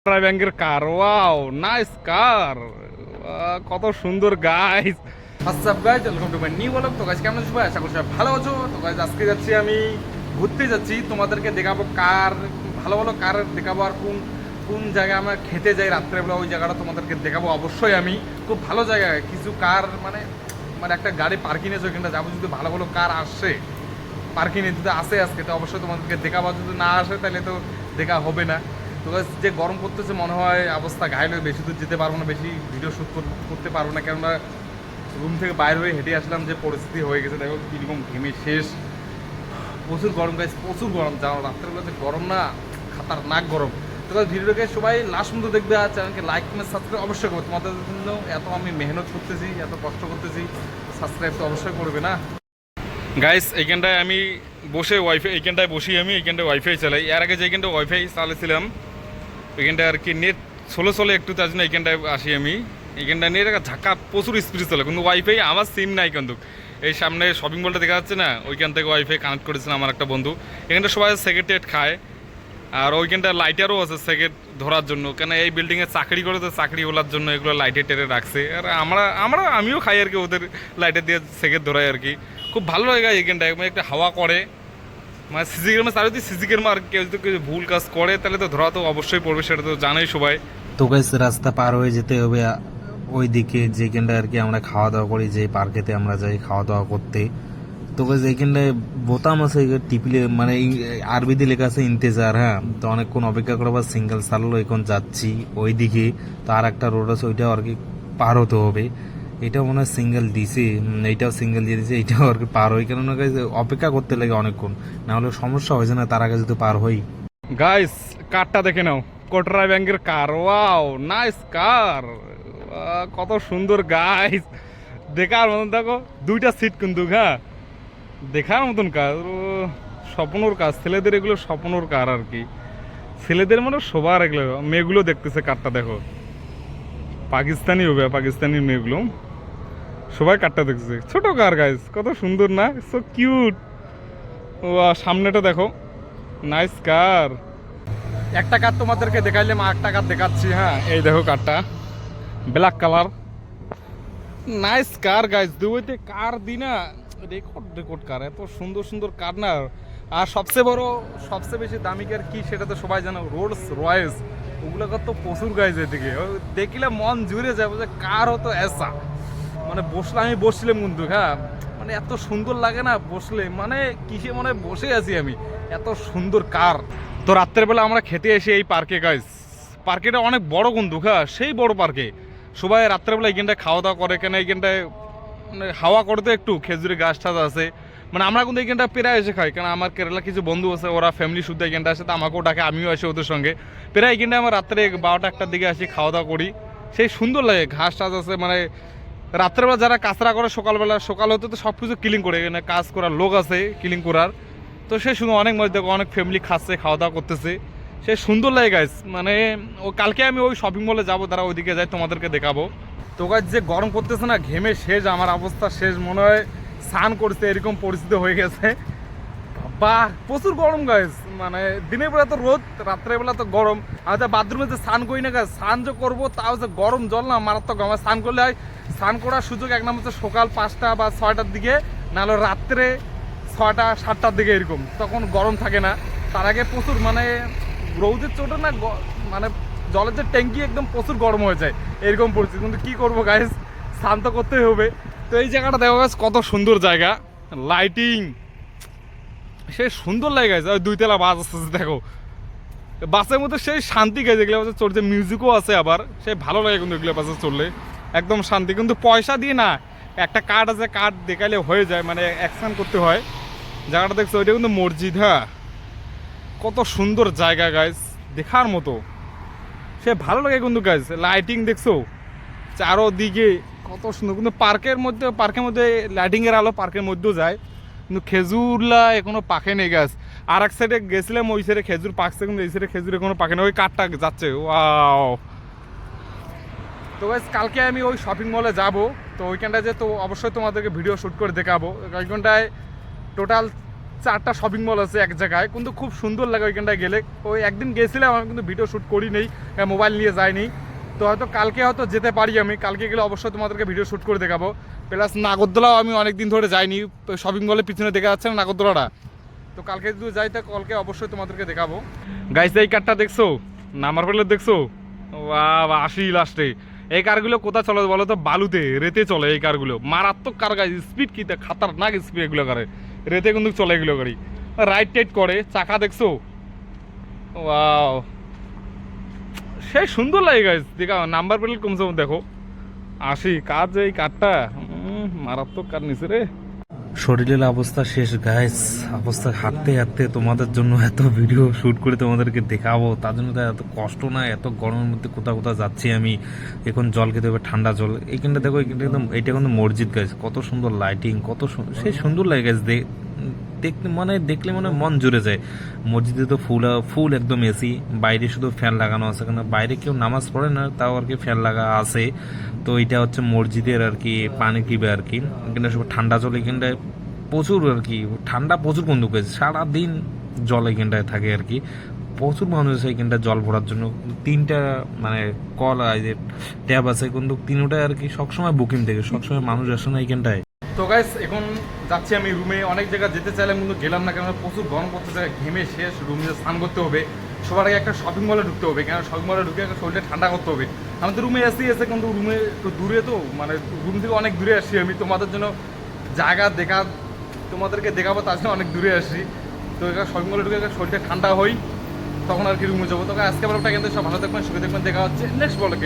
ব্যাংকের কার, wow nice কার, কত সুন্দর guys. WhatsApp guys, welcome to my new blog. তো গাইস কেমন আছো সবাই? আশা করি সবাই ভালো আছো। তো গাইস আজকে যাচ্ছি আমি ঘুরতে যাচ্ছি, তোমাদেরকে দেখাবো কার, ভালো ভালো কার দেখাবো, আর কোন কোন জায়গায় আমরা খেতে যাই রাত্রেবেলা ওই জায়গাটা তোমাদেরকে দেখাবো। অবশ্যই আমি খুব ভালো জায়গায় কিছু কার মানে মানে একটা গাড়ি পার্কিং আছে, ওইখানটা যাবো। যদি ভালো ভালো কার আসে পার্কিংয়ে, যদি আসে আজকে, তো অবশ্যই তোমাদেরকে দেখাবো। যদি না আসে তাহলে তো দেখা হবে না। তো যে গরম করতেছে মনে হয় অবস্থা ঘায়ল হয়ে বেশি দূর যেতে পারবো না, বেশি ভিডিও শ্যুট করতে পারবো না, কেননা রুম থেকে বাইরে হয়ে হেঁটে আসলাম, যে পরিস্থিতি হয়ে গেছে দেখো কীরকম ঘেমে শেষ। প্রচুর গরম গাইছে, প্রচুর গরম। যাও রাত্রেবেলা যে গরম না, খাতারনাক গরম। তো ভিডিওটাকে সবাই লাস্ট মতো দেখবে, আর চ্যানেলকে লাইক কমেন্ট সাবস্ক্রাইব অবশ্যই করবে। তোমাদের জন্য এত আমি মেহনত করতেছি, এত কষ্ট করতেছি, সাবস্ক্রাইব তো অবশ্যই করবে না গাইস। এইখানটায় আমি বসে ওয়াইফাই, এইখানটায় বসি আমি, এইখানটায় ওয়াইফাই চালাই। এর আগে যেখানটায় ওয়াইফাই চালিয়েছিলাম ওইখানটায় আর কি নেট চলে একটু, তার জন্য এইখানটায় আসি আমি। এইখানটায় নেট ঝাঁকা প্রচুর স্পিড চলে, কিন্তু ওয়াইফাই আমার সিম নাই। কিন্তু এই সামনে শপিং মলটা দেখা যাচ্ছে না, ওইখান থেকে ওয়াইফাই কানেক্ট করেছিলাম আমার একটা বন্ধু। এখানটা সবাই সেকেন্ড টেট খায়, আর ওইখানটা লাইটারও আছে সেকেন্ড ধরার জন্য, কেন এই বিল্ডিংয়ে চাকরি করে, তো চাকরি ওলার জন্য এগুলো লাইটে টেরে রাখছে। আর আমিও খাই আর কি, ওদের লাইটার দিয়ে সেকেন্ড ধরাই আর কি। খুব ভালো লাগে এইখানটায়, মানে একটা হাওয়া করে, মানে সিসি ক্যামেরা চালু দিয়ে সিসি ক্যামেরা, আর কেউ যদি কেউ ভুল কাজ করে তাহলে তো ধরা তো অবশ্যই পড়বে, সেটা তো জানাই সবাই। তো গাইস রাস্তা পার হয়ে যেতে হবে ওই দিকে যেখানটা আর কি আমরা খাওয়া দাওয়া করি, যে পার্কেতে আমরা যাই খাওয়া দাওয়া করতে। তো গাইস এইখানটায় বোতাম আছে টিপলে, মানে আরবিতে লেখা আছে ইন্তেজার। হ্যাঁ, তো অনেকক্ষণ অপেক্ষা করে আবার সিঙ্গেল সারলো, এখন যাচ্ছি ওই দিকে। তো আর একটা রোড আছে, ওইটাও আর কি পার হতে হবে। এটাও মনে হয় সিঙ্গেল দিছে, এইটাও সিঙ্গেল দিয়ে দিছে, এইটাও আর কি পার হই, কেননা গাইস অপেক্ষা করতে লাগে অনেকক্ষণ, না হলে সমস্যা হয়েছে না তার আগে যদি পার হই। গাইস কারটা দেখে নাও, কোটরা ব্যাংকের কার, ওয়াও নাইস কার, কত সুন্দর গাইস। দেখার মতন, দেখো দুইটা সিট কিন্তু, হ্যাঁ দেখার মতন কার, স্বপ্নর কাজ ছেলেদের, এগুলো স্বপ্নর কার আর কি। ছেলেদের মানে সবার এগুলো, মেয়েগুলো দেখতেছে কারটা দেখো, পাকিস্তানি হবে, পাকিস্তানি মেয়েগুলো সবাই কারটা দেখতেছে। ছোট কার গাইস, কত সুন্দর না, সো কিউট। ও সামনেটা দেখো, নাইস কার। একটা কার তোমাদেরকে দেখাইলাম, আর একটা কার দেখাচ্ছি। হ্যাঁ এই দেখো কারটা, black colour, nice car guys. দুইতে কার দি না, রেকর্ড কার, এত সুন্দর সুন্দর কার না। আর সবচেয়ে বড়, সবচেয়ে বেশি দামি কার কি সেটা তো সবাই জানো, রোলস রয়েস। ওগুলো তো প্রচুর গাইজ এদিকে, দেখলে মন জুড়ে যাবে যে কার হতো এসা। মানে বসলে, আমি বসছিলাম কিন্তু, হ্যাঁ মানে এত সুন্দর লাগে না বসলে, মানে কিসে মনে বসে আছি আমি, এত সুন্দর কার। তো রাত্রেবেলা আমরা খেতে এসে এই পার্কে গাইস, পার্কেটা অনেক বড় কিন্তু, হ্যাঁ সেই বড় পার্কে সবাই রাত্রেবেলা এইখানটায় খাওয়া দাওয়া করে, কেন এইখানটায় মানে হাওয়া করতে একটু খেজুরের গাছ টাছ আছে। মানে আমরা কিন্তু এইখানটা প্রায় এসে খাই, কারণ আমার কেরালা কিছু বন্ধু আছে, ওরা ফ্যামিলি শুদ্ধ এইখানটা আসে, তো আমাকেও ডাকে, আমিও আসি ওদের সঙ্গে। প্রায় এইখানটায় আমার রাত্রে 12টা-1টার দিকে আসি, খাওয়া দাওয়া করি। সেই সুন্দর লাগে, ঘাস টাছ আছে। মানে রাত্রেবেলা যারা কাঁচরা করে, সকালবেলা সকাল হতে তো সব কিছু ক্লিন করে, এখানে কাজ করার লোক আছে ক্লিন করার। তো সে শুধু অনেক মধ্যে অনেক ফ্যামিলি খাচ্ছে, খাওয়া দাওয়া করতেছে, সে সুন্দর লাগে গাইস। মানে ও কালকে আমি ওই শপিং মলে যাবো, তারা ওইদিকে যাই, তোমাদেরকে দেখাবো। তো গাইস যে গরম করতেছে না, ঘেমে শেষ, আমার অবস্থা শেষ, মনে হয় স্নান করছে এরকম পরিস্থিতি হয়ে গেছে। বাহ প্রচুর গরম গাইস, মানে দিনের বেলা তো রোদ, রাত্রেবেলা তো গরম। আমি তো বাথরুমে যে স্নান করি না গাইস, স্নান যে করবো তাও যে গরম জল না, মারাত্মক গরম। স্নান করলে হয়, স্নান করার সুযোগ এক নম্বর হচ্ছে সকাল 5টা বা 6টার দিকে, নাহলে রাত্রে 6টা 7টার দিকে, এরকম তখন গরম থাকে না। তার আগে প্রচুর মানে রৌদের চোটে না, মানে জলের যে ট্যাঙ্কি একদম প্রচুর গরম হয়ে যায়, এরকম পরিস্থিতি। কিন্তু কী করবো গাইস, স্নান তো করতেই হবে। তো এই জায়গাটা দেখো গাইস, কত সুন্দর জায়গা, লাইটিং সেই সুন্দর লাগে গাইস। ওই 2তলা বাস আসতেছে দেখো, বাসের মধ্যে সেই শান্তি গাইজ, এগুলো বাসে চড়ছে, মিউজিকও আছে আবার, সেই ভালো লাগে কিন্তু এগুলো বাসে চললে, একদম শান্তি। কিন্তু পয়সা দিয়ে না, একটা কার্ড আছে, কার্ড দেখাইলে হয়ে যায়, মানে অ্যাকশন করতে হয়। জায়গাটা দেখছো, ওইটা কিন্তু মসজিদ। হ্যাঁ কত সুন্দর জায়গা গাইজ, দেখার মতো, সে ভালো লাগে কিন্তু গাইজ। লাইটিং দেখছো চারোদিকে, কত সুন্দর। কিন্তু পার্কের মধ্যে লাইটিংয়ের আলো পার্কের মধ্যেও যায়, কিন্তু খেজুরলা এখনো পাকে নেই গাছ। আর এক সাইডে গেছিলাম, ওই সাইডে খেজুর পাকছে, কিন্তু এই সাইডে খেজুর এখনো পাকে নেই, ওই কাঠটা যাচ্ছে। ওয়াও। তো গাইস কালকে আমি ওই শপিং মলে যাব, তো ওইখানটায় যে তো অবশ্যই তোমাদেরকে ভিডিও শ্যুট করে দেখাবো। ওইখানটায় টোটাল 4টা শপিং মল আছে এক জায়গায়, কিন্তু খুব সুন্দর লাগে ওইখানটায় গেলে। ওই একদিন গেছিলাম আমি, কিন্তু ভিডিও শ্যুট করি নেই, মোবাইল নিয়ে যাইনি। তো হয়তো কালকে হয়তো যেতে পারি আমি, কালকে গেলে অবশ্যই তোমাদেরকে ভিডিও শ্যুট করে দেখাবো। প্লাস নাগরদোলাও আমি অনেক দিন ধরে যাইনি, শপিং মলের পিছনে দেখা যাচ্ছে না নাগরদোলাটা, তো কালকে যদি যাই তা কালকে অবশ্যই তোমাদেরকে দেখাবো। গাইস এই কারটা দেখছো, নাম্বার প্লেট দেখছো, বা 80 লাস্টে। এই কারগুলো কোথায় চলে বলো তো? বালুতে, রেতে চলে এই কারগুলো। মারাত্মক কার গাইস, স্পিড কি খাতারনাক স্পিড এগুলো করে, রেতে কিন্তু চলে এগুলো গাড়ি। রাইট টাইট করে, চাকা দেখছো, ওয়াও সেই সুন্দর লাগে গাইস। দেখা নাম্বার প্লেট কমছে দেখো 80। কার যে এই কারটা মারাত্মক কার নিছে রে। শরীরের অবস্থা শেষ গাইস, অবস্থা হাঁটতে হাঁটতে তোমাদের জন্য এত ভিডিও শুট করে তোমাদেরকে দেখাবো, তার জন্য তো এত কষ্ট না, এত গরমের মধ্যে কোথাও কোথাও যাচ্ছি আমি। এখন জল খেতে হবে, ঠান্ডা জল। এইখানটা দেখো, এইখানটা একদম, এইটা কিন্তু মসজিদ গাইস, কত সুন্দর লাইটিং, কত সেই সুন্দর লাগে গাইস। দেখতে মানে দেখলে মানে মন জুড়ে যায়। মসজিদে তো ফুল একদম এসি, বাইরে শুধু ফ্যান লাগানো আছে, কারণ বাইরে কেউ নামাজ পড়ে না, তাও আর কি ফ্যান লাগা আছে। তো এটা হচ্ছে মসজিদের আর কি পানি দিবে আর কি, এখানটা সব ঠান্ডা জল, এখানটায় প্রচুর আর কি ঠান্ডা, প্রচুর বন্ধু পেয়েছে, সারাদিন জল এখানটায় থাকে আর কি। প্রচুর মানুষ আছে এখানটায় জল ভরার জন্য। 3টা মানে কল যে ট্যাব আছে, কিন্তু 3টায় আর কি সবসময় বুকিং থাকে, সবসময় মানুষ আসে না এখানটায়। তো গাইস এখন যাচ্ছি আমি রুমে। অনেক জায়গায় যেতে চাইলাম কিন্তু গেলাম না, কেন প্রচুর গরম করতেছে, ঘেমে শেষ। রুমে স্নান করতে হবে, সবার আগে একটা শপিং মলে ঢুকতে হবে, কেন শপিং মলে ঢুকে একটা শরীরটা ঠান্ডা করতে হবে। আমি তো রুমে এসে কিন্তু রুমে একটু দূরে, তো মানে রুম থেকে অনেক দূরে আসছি আমি। তোমাদের জন্য জায়গা তোমাদেরকে দেখাবো, তার জন্য অনেক দূরে আসছি। তো এখানে শপিং মলে ঢুকে শরীরটা ঠান্ডা হই, তখন আর কি রুমে যাবো। তো আজকে ব্লগটা কিন্তু সব ভালো দেখবেন, সুখে দেখবেন। দেখা হচ্ছে নেক্সট ব্লগে।